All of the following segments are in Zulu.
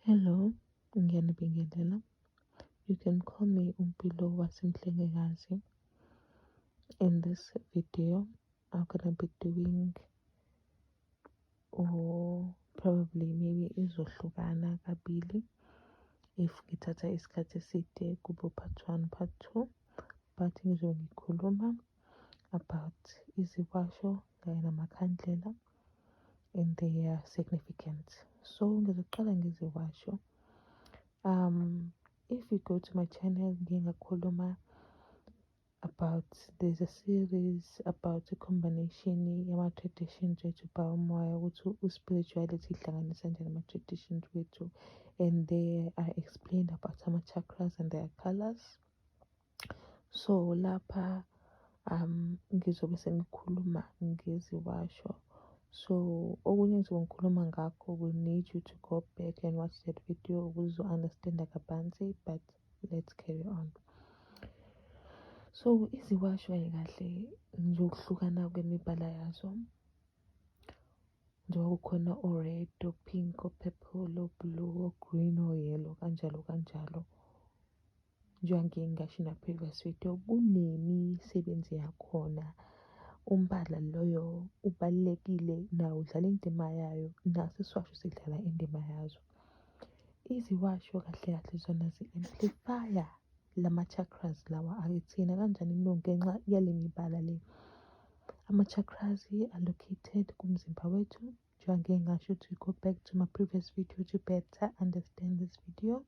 Hello, ngiyanibingelela. You can call me Umpilo Wasemhlengekazi. In this video, I'm gonna be doing or probably maybe izohlukana kabili if ngithatha isikhathi eside kubo part 1, part 2, but ngizobe ngikhuluma about iziwasho kanye namakhandlela and their significance. So ngizoqala ngeziwasho. If you go to my channel, there's a series about a combination yama-traditions wethu by umoya ukuthi spirituality ihlanganisa njani ama-traditions wethu, and there I explained about ama-chakras and their colors. So lapha ngizobe sengikhuluma ngeziwasho. So okunye ngizobe ngikhuluma ngakho will need you to go back and watch that video ukuze understand kabanzi, but let's carry on. So iziwasho kahle njokuhlukana kwemibala yazo, njengoba kukhona o-red, o-pink, o-purple, o-blue, o-green, o-yellow kanjalo kanjalo. Njengoba ngingasho na previous video, kunemisebenzi yakhona. Umbala loyo ubalulekile, nawo udlala indima yayo, naso isiwasho sidlala indima yazo. Iziwasho kahle kahle zona zi-amplifya lama-chakras lawa akithina kanjani ngenxa yale mibala le. Ama-chakras are located kumzimba wethu, njengoba ngingasho to go back to my previous video to better understand this video.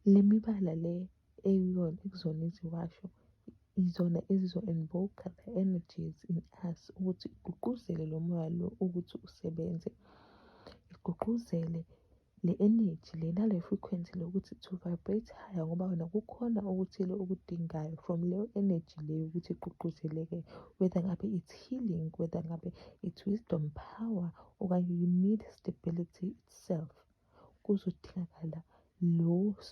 Le mibala le ekuzona iziwasho izona ezizo-invoke the energies in us ukuthi igqugquzele lo moya lo ukuthi usebenze, igqugquzele le energy le nale frequency lokuthi to vibrate higher, ngoba wena kukhona okuthile okudingayo from leyo energy leyo ukuthi igqugquzeleke, whether ngabe it's healing, whether ngabe it's wisdom, power, okanye you need stability itself. Kuzodingakala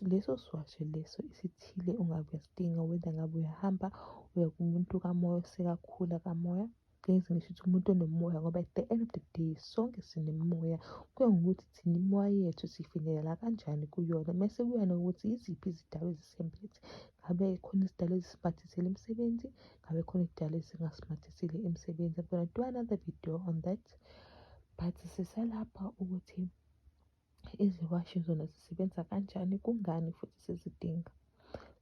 leso siwasho leso isithile ungabe uyasidinga, whether ngabe uyahamba uya kumuntu kamoya osekakhula kamoya, ngisho ukuthi umuntu onomoya, ngoba at the end of the day sonke sinemimoya. Kuya ngokuthi thina imimoya yethu sifinyelela kanjani kuyona, mese kuya nokuthi yiziphi izidalwa ezisemphethe. Ngabe khona izidalwa ezisimathisile emsebenzi, ngabe khona izidalwa ezingasimathisile emsebenzi. I'm gonna do another video on that, but sisalapha ukuthi iziwasho zona zisebenza kanjani, kungani futhi sizidinga.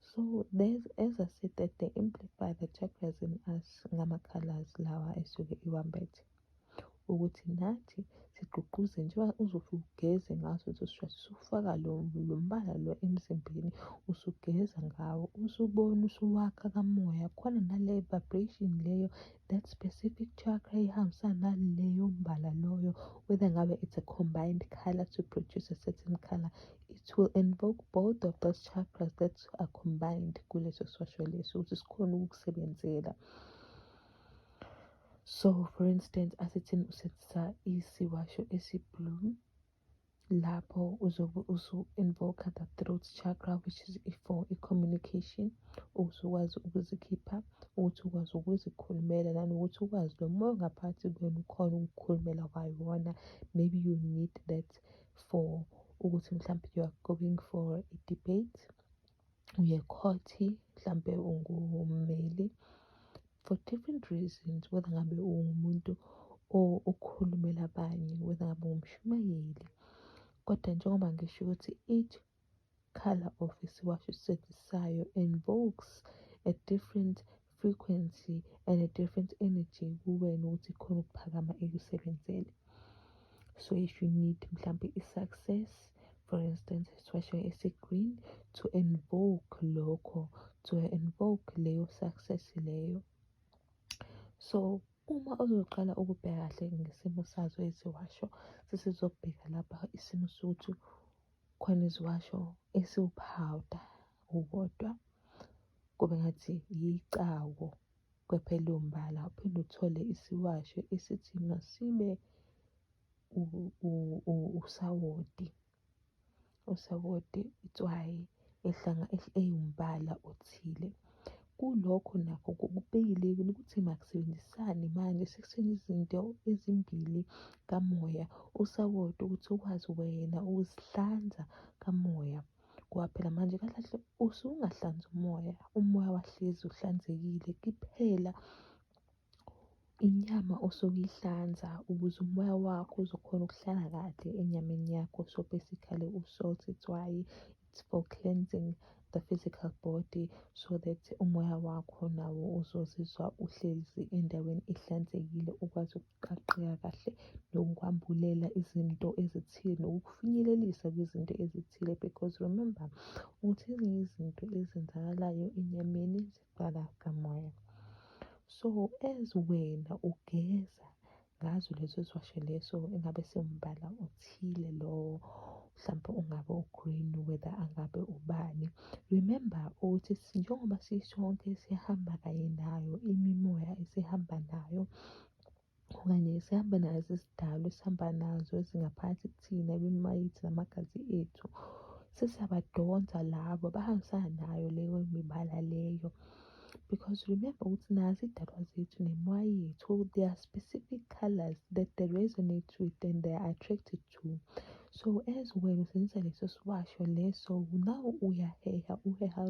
So as I said that they amplify the chakras in us ngama-colors lawa esuke iwambethe, ukuthi nathi sigqugquze njengoba uzofe ugeze ngaso leso siwasho, usufaka lo mbala lo emzimbeni, usugeza ngawo, usubona usuwakha kamoya, khona nale vibration leyo, that specific chakra ihambisana naleyo mbala loyo, whether ngabe it's a combined color to produce a certain color, it will invoke both of those chakras that are combined kuleso siwasho leso ukuthi sikhone ukukusebenzela. So for instance, asithini usebenzisa isiwasho esi-blue, lapho uzobe usu-invoke the throat chakra, which is for i-communication, uzokwazi ukuzikhipha, ukuthi ukwazi ukuzikhulumela, nanokuthi ukwazi lo moya ngaphakathi kwena ukhona ukukhulumela kwayona. Maybe you need that for ukuthi mhlawumbe you are going for a debate, uye-court, mhlawumbe ungummeli, for different reasons, whether ngabe umuntu okhulumela abanye, whether ngabe umshumayeli. Kodwa njengoba ngisho ukuthi each color of isiwasho esisetshenziswayo invokes a different frequency and a different energy kuwena ukuthi khona ukuphakama ikusebenzele. So if you need mhlawumbe i-success, for instance, isiwasho esi-green, to invoke lokho, to invoke leyo success leyo. So uma uzoqala ukubheka kahle ngesimo sazo iziwasho, sesizobheka lapha isimo sokuthi khona iziwasho esiwuphawuda ukodwa, kube ngathi yicawo kepha leyo mbala, uphinde uthole isiwasho esithi masibe usawoti, usawoti itswayi eyimbala othile. kulokho nakho kubalulekile ukuthi makusebenzisane manje sekuseni izinto ezimbili kamoya, usawoti ukuthi ukwazi wena ukuzihlanza kamoya. Ngoba phela manje kahle kahle usungahlanzi umoya wahlezi uhlanzekile, kuphela inyama osukuyihlanza ukuze umoya wakho uzokhona ukuhlala kahle enyameni yakho. So basically u-salt it's why it's for cleansing the physical body, so that umoya wakho nawo uzozizwa uhlezi endaweni ehlanzekile, ukwazi ukuqaqeka kahle nokwambulela izinto ezithile nokufinyelelisa kwizinto ezithile. Because remember ukuthi ezinye izinto ezenzakalayo enyameni ziqala kamoya. So as wena ugeza ngazo lezo ziwasho leso engabe siwumbala othile lo, mhlampe ungabe u-green whether angabe ubani, remember ukuthi njengoba sisonke siyahamba kanye nayo imimoya esihamba nayo, okanye sihamba nazo izidalwa esihamba nazo ezingaphakathi kuthina kwimimoya yethu namagazi ethu, sesiyabadonsa labo abahambisana nayo leyo mibala leyo. Because remember ukuthi nazo iy'dalwa zethu nemoya yethu, there are specific colours that they resonate with and they are attracted to. So as wena usebenzisa leso siwasho leso, nawe uheha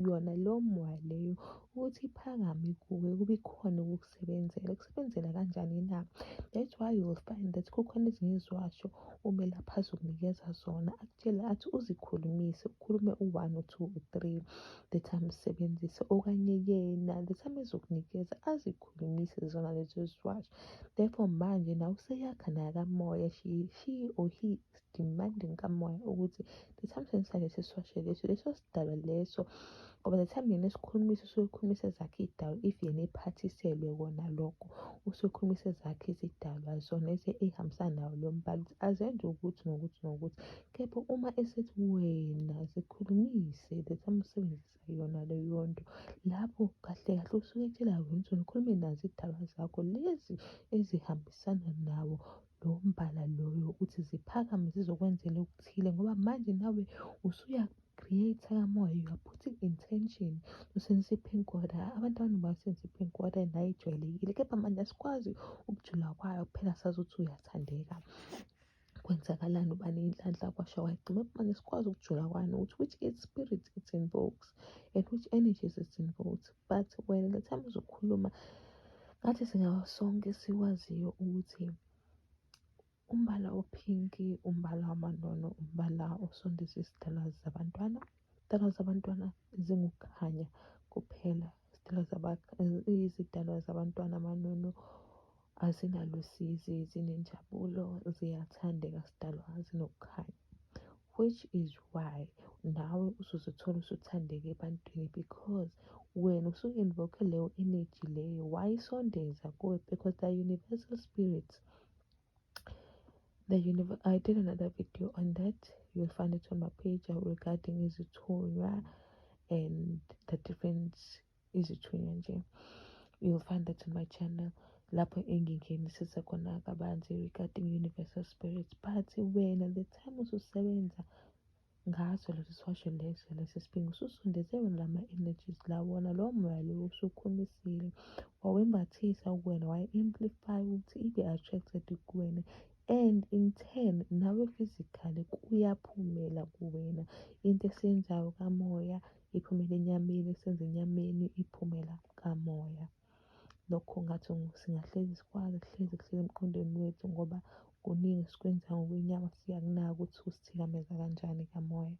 yona leyo moya leyo ukuthi iphakame kuwe, kube khona ukukusebenzela. Kusebenzela kanjani na? That's why you will find that kukhona ezinye iziwasho umelaphi azokunikeza zona, akutshele athi uzikhulumise, ukhulume u-1 or 2 or 3 the time usebenzise, okanye yena the time ezokunikeza azikhulumise zona lezo ziwasho. Therefore manje nawe useyakha naye kamoya, she or he is demanding kamoya ukuthi the time usebenzisa leso siwasho leso sidalwa leso, ngoba the time yena esikhulumisa usuke ekhulumisa ezakhe iy'dalwa, if yena ephathiselwe kona lokho usuke ekhulumisa ezakhe izidalwa zona ey'hambisana nawo lo mbala ukuthi azenze ukuthi nokuthi nokuthi. Kepha uma esethi wena zikhulumise the time usebenzisa yona leyo nto, lapho kahle kahle usuke etshela wena ukuthi ukhulume nazo iy'dalwa zakho lezi ezihambisana nawo lo mbala loyo ukuthi ziphakame zizokwenzela okuthile. Ngoba manje nawe usuya-create-a kamoya, you are putting intention. Usebenzisa i-pink water, abantu abaningi bayasebenzisa i-pink water nayo ijwayelekile, kepha manje asikwazi ukujula kwayo, kuphela sazi ukuthi uyathandeka. Kwenzakalani, ubani inhlanhla kwasha wayigcina manje sikwazi ukujula kwani ukuthi which is spirit it invokes and which energies it invokes. But when the time uzokhuluma ngathi singaba sonke sikwaziyo ukuthi umbala ophinki, umbala wamanono, umbala osondeza izidalwa zabantwana. Izidalwa zabantwana zingukukhanya kuphela. Izidalwa zabantwana amanono azinalo usizi, zinenjabulo, ziyathandeka, zidalwa zinokukhanya. Which is why nawe uzozithola usuthandeka ebantwini, because wena usu-invoke leyo energy leyo, wayisondeza kuwe, because the universal spirits, I did another video on that. You'll find it on my page regarding izithunywa and the different izithunywa nje. You'll find that on my channel lapho engingenisisa khona kabanzi regarding universal spirits. But wena the time ususebenza ngazo lezo siwasho leso lesi siphingi, ususondeze wona lama-energies lawona lowo moya lowo usukhulumisile, wawembathisa kuwena, wayi-amplify ukuthi ibe-attracted kuwena, and in turn nawe physically kuyaphumela kuwena. Into esiyenzayo kamoya iphumela enyameni, esenza enyameni iphumela kamoya. Lokho ngathi singahlezi sikwazi kuhlezi emqondweni wethu, ngoba kuningi esikwenza ngokwenyama siyakunaka ukuthi kusithikameza kanjani kamoya.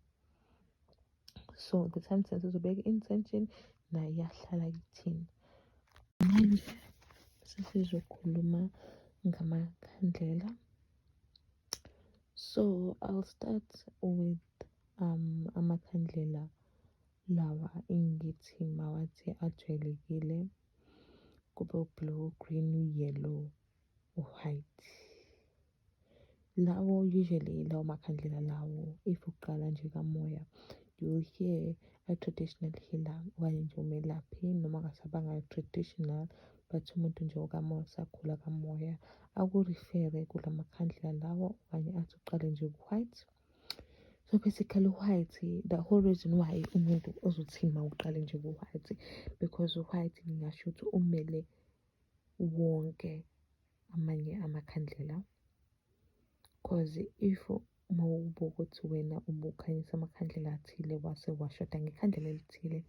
So the time sense uzobeka intention nayo iyahlala kithina. Manje sesizokhuluma ngamakhandlela. So I'll start with amakhandlela lawa engithi mawathi ajwayelekile, kube u-blue, green, yellow, u-white. Lawo usually lawo makhandlela lawo, if uqala nje kamoya, you will hear a traditional healer okanye nje umelaphi noma ngasabanga traditional, but umuntu nje okamoya sakhula kamoya akurifere kula makhandlela lawo, okanye athi uqale nje ku-white. So So basically white, the whole reason why umuntu ozothini mawuqale nje ku-white, because u-white ngingasho ukuthi umele wonke amanye amakhandlela. Cause if mawubukuthi wena ubukhanyisa amakhandlela athile wase washoda ngekhandlela elithile,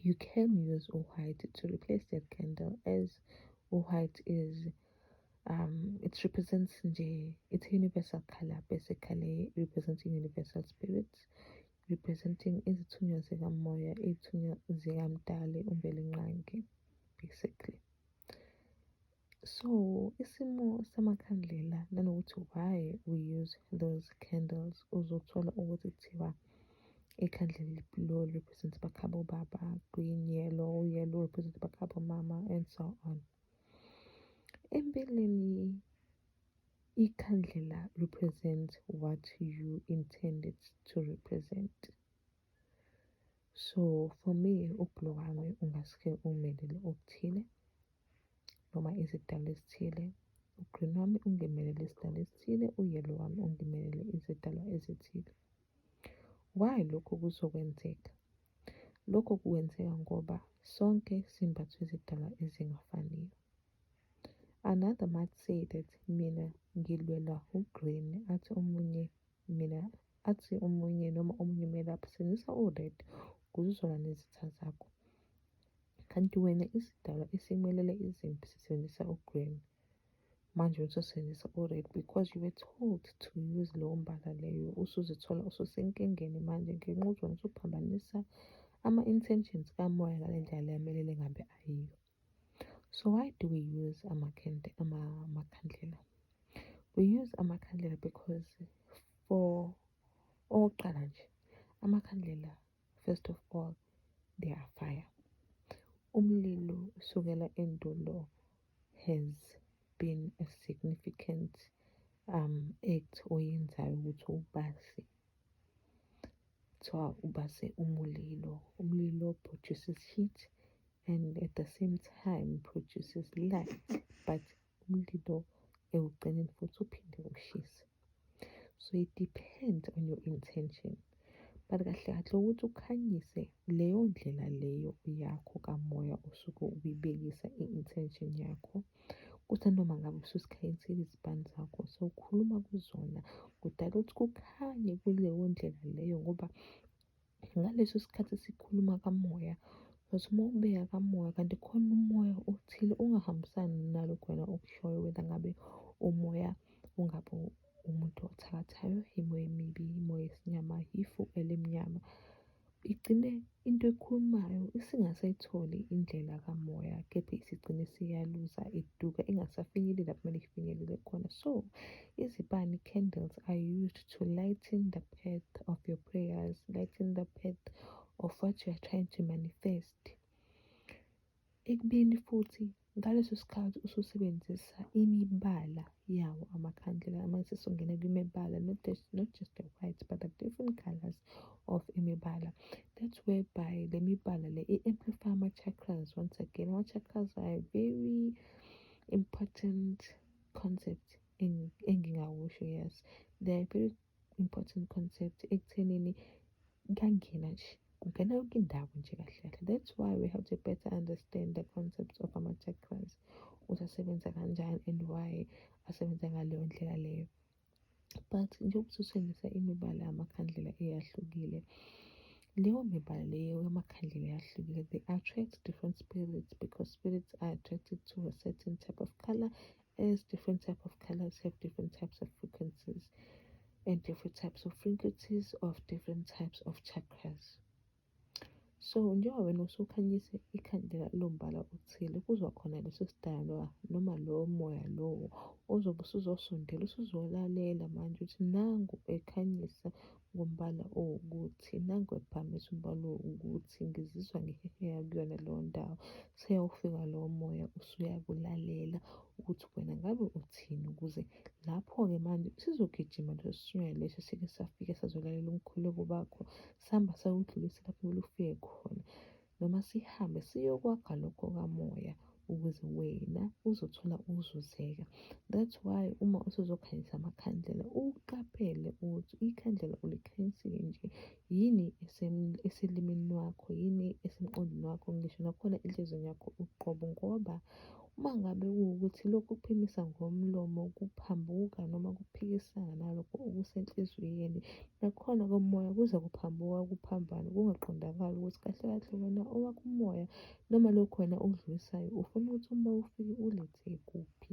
you can use white to replace that candle, as white is it represents it's a universal color, basically representing universal spirits, representing izithunywa zikamoya, izithunywa zikamdali umbelengqangi, basically. So isimo samakhandlela nanokuthi why we use those candles, uzothola ukuthi kuthiwa ikhandlela eli-blue represents bakhabo baba, green, yellow represents bakhabo mama, and so on. Empeleni ikhandlela represents what you intend it to represent. So for me, ublue wami ungasuke umelele okuthile noma izidalwa ezithile, ugreen wami ungimelele izidalwa ezithile, uyellow wami ungimelele izidalwa ezithile. Why lokhu kuzokwenzeka? Lokhu kwenzeka ngoba sonke simbathwe izidalwa ezingafaniyo. Another might say that mina ngilwela ugreen, athi omunye noma omunye umele asebenzisa u-red ukuze uzolwa nezitha zakho. Kanti wena isidalwa esimelele izimpi sisebenzisa ugreen, manje usosebenzisa u-red because you were told to use lowo mbala leyo. Usuzithola ususenkingeni manje ngenxa yokuthi wena usuphambanisa ama-intentions kamoya ngale ndlela le amelele ngabe ayiyo. So why do we use amakhandlela? We use amakhandlela because for okokuqala nje, amakhandlela, first of all, they are fire. Umlilo sukela endulo has been a significant act oyenzayo ukuthi ubase. So ubase umlilo. Umlilo produces heat and at the same time produces light, but umlilo ekugcineni futhi uphinde ushise. So it depends on your intention. But kahle kahle ukuthi ukhanyise leyo ndlela leyo yakho kamoya usuke ubibekisa i-intention yakho, kuthi noma ngabe ususikhanyisile izibani zakho sewukhuluma kuzona, kudala ukuthi kukhanye kuleyo ndlela leyo, ngoba ngaleso sikhathi sikhuluma kamoya, because uma ubeka kamoya kanti khona umoya othile ungahambisani nalokhu wena okushoyo, whether ngabe umoya ungabe umuntu othakathayo, imoya emibi, imoya yesinyama, ifu elimnyama, igcine into ekhulumayo isingasayitholi indlela kamoya, kepha isigcine siyaluza, iduka ingasafinyeleli lapho kumele ifinyelele khona. So izibani, candles, are used to lighten the path of your prayers, lighten the path of what you are trying to manifest. Ekubeni futhi ngaleso sikhathi ususebenzisa imibala yawo amakhandlela, amanye sesongena kwimibala, not just the white but the different colors of imibala. That's whereby le mibala le amplify ama-chakras. Once again, ama-chakras are a very important concept engingawusho. Yes, they're a very important concept ekuthenini kangena nje kungena yonke indawo nje kahle kahle. That's why we have to better understand the concepts of ama-chakras, ukuthi asebenza kanjani and why asebenza ngaleyo ndlela leyo. But njengoba ususebenzisa imibala yamakhandlela eyahlukile, leyo mibala leyo yamakhandlela eyahlukile, they attract different spirits, because spirits are attracted to a certain type of color, as different type of colors have different types of frequencies, and different types of frequencies of different types of chakras. So njengoba wena usukhanyise ikhandlela lombala othile, kuzwa khona leso sidalwa noma lowo moya lowo ozobe usuzosondela, usuzolalela manje ukuthi nangu ekhanyisa ngombala owukuthi, nangu ephakamisa umbala owukuthi, ngizizwa ngiheheya kuyona leyo ndawo. Seyawufika lowo moya usuyakulalela ukuthi wena ngabe uthini, ukuze lapho-ke manje sizogijima leso sithunywa leso sike safike sazolalela umkhuleko bakho, sihamba sayodlulisa lapho kumele ufike khona, noma sihambe siyokwakha lokho kamoya ukuze wena uzothola ukuzuzeka. That's why uma usuzokhanyisa amakhandlela uqaphele ukuthi ikhandlela ulikhanyisile nje yini eselimini wakho, yini esemqondweni wakho, ngisho nakhona enhlizweni yakho uqobo, ngoba uma ngabe kuwukuthi lokhu ukuphimisa ngomlomo kuphambuka noma kuphikisana nalokho okusenhliziyweni, nakhona komoya kuze kuphambuka kuphambane kungaqondakali ukuthi kahle kahle wena owakho umoya noma lokhu wena okudlulisayo ufuna ukuthi umoya ufike ulethe kuphi.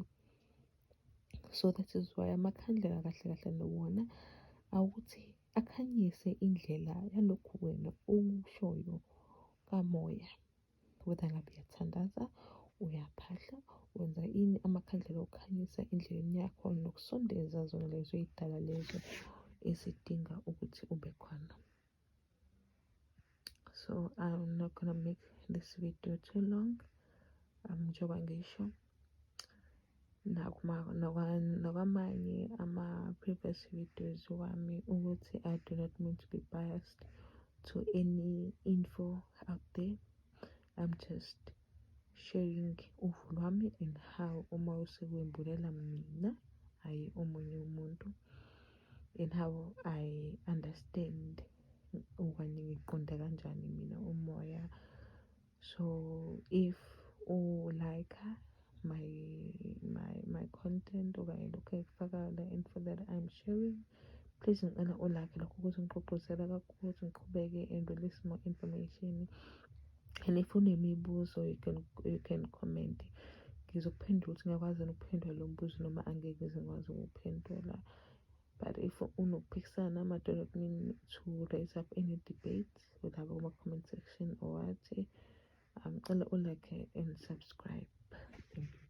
So that is why amakhandlela kahle kahle nawona awukuthi akhanyise indlela yalokhu wena okushoyo kamoya, whether ngabe uyathandaza, uyaphahla, wenza ini, amakhandlela okukhanyisa endleleni yakho nokusondeza zona lezo y'dala lezo ezidinga ukuthi ube khona. So I'm not gonna make this video too long. Njengoba ngisho nakwamanye ama-previous videos wami ukuthi I do not mean to be biased to any info out there. I'm just sharing uvo lwami and how uma usekwembulela mina, hhayi omunye umuntu, and how I understand okanye ngiqonde kanjani mina umoya. So if like my content okanye lokhu engikufakayo, the info that I'm sharing, please ngicela ulike lokho ukuthi ngigqugquzela kakhulu ukuthi ngiqhubeke and release more information. And if unemibuzo you can comment. Ngizokuphendula ukuthi ngiyakwazi ukuphendula lo mbuzo noma angeke ngikwazi ukuphendula. But if unokuphikisana nama do not mean to raise up any debate whether kuma-comment section or what, ngicela ulike and subscribe. Thank you.